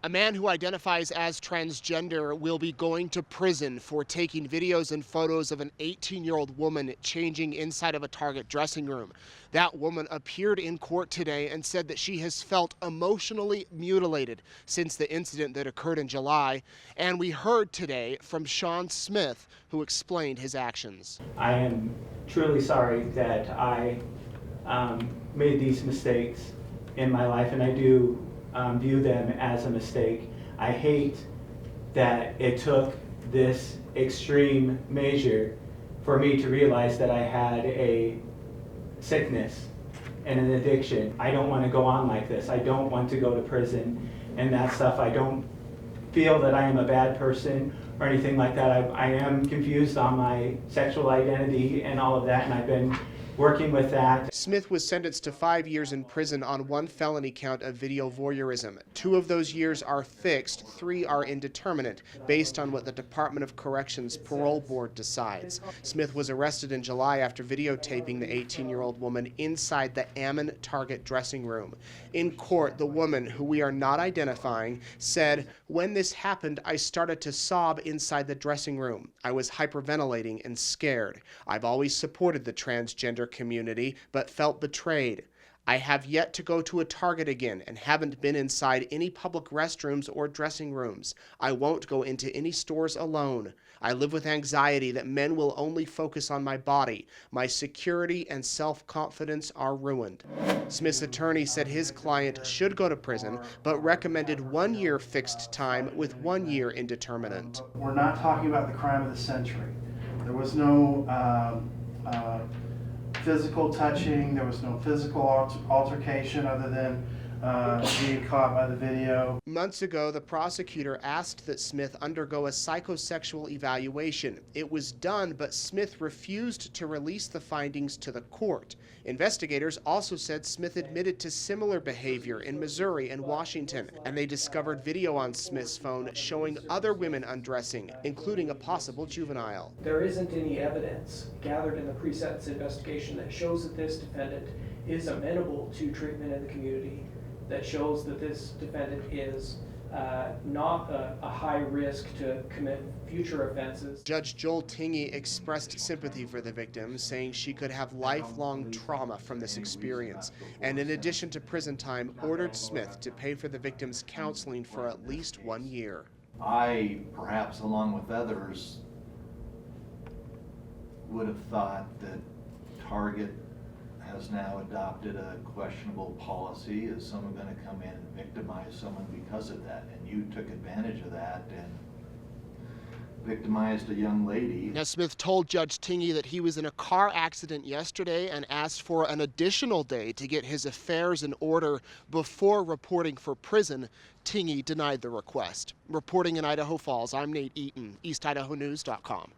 A man who identifies as transgender will be going to prison for taking videos and photos of an 18-year-old woman changing inside of a Target dressing room. That woman appeared in court today and said that she has felt emotionally mutilated since the incident that occurred in July. And we heard today from Shauna Smith, who explained his actions. I am truly sorry that I made these mistakes in my life, and I do view them as a mistake. I hate that it took this extreme measure for me to realize that I had a sickness and an addiction. I don't want to go on like this. I don't want to go to prison and that stuff. I don't feel that I am a bad person or anything like that. I am confused on my sexual identity and all of that, and I've been working with that. Smith was sentenced to 5 years in prison on one felony count of video voyeurism. 2 of those years are fixed, 3 are indeterminate, based on what the Department of Corrections parole board decides. Smith was arrested in July after videotaping the 18-year-old woman inside the Ammon Target dressing room. In court, the woman, who we are not identifying, said, "When this happened, I started to sob inside the dressing room. I was hyperventilating and scared. I've always supported the transgender community, but felt betrayed. I have yet to go to a Target again and haven't been inside any public restrooms or dressing rooms. I won't go into any stores alone. I live with anxiety that men will only focus on my body. My security and self-confidence are ruined." Smith's attorney said his client should go to prison, but recommended 1 year fixed time with 1 year indeterminate. We're not talking about the crime of the century. There was no physical touching, there was no physical altercation other than being caught by the video. Months ago, the prosecutor asked that Smith undergo a psychosexual evaluation. It was done, but Smith refused to release the findings to the court. Investigators also said Smith admitted to similar behavior in Missouri and Washington, and they discovered video on Smith's phone showing other women undressing, including a possible juvenile. There isn't any evidence gathered in the pre-sentence investigation that shows that this defendant is amenable to treatment in the community, that shows that this defendant is not a high risk to commit future offenses. Judge Joel Tingey expressed sympathy for the victim, saying she could have lifelong trauma from this experience, and in addition to prison time, ordered Smith to pay for the victim's counseling for at least 1 year. I, perhaps along with others, would have thought that Target has now adopted a questionable policy. Is someone going to come in and victimize someone because of that? And you took advantage of that and victimized a young lady. Now, Smith told Judge Tingey that he was in a car accident yesterday and asked for an additional day to get his affairs in order before reporting for prison. Tingey denied the request. Reporting in Idaho Falls, I'm Nate Eaton, EastIdahoNews.com.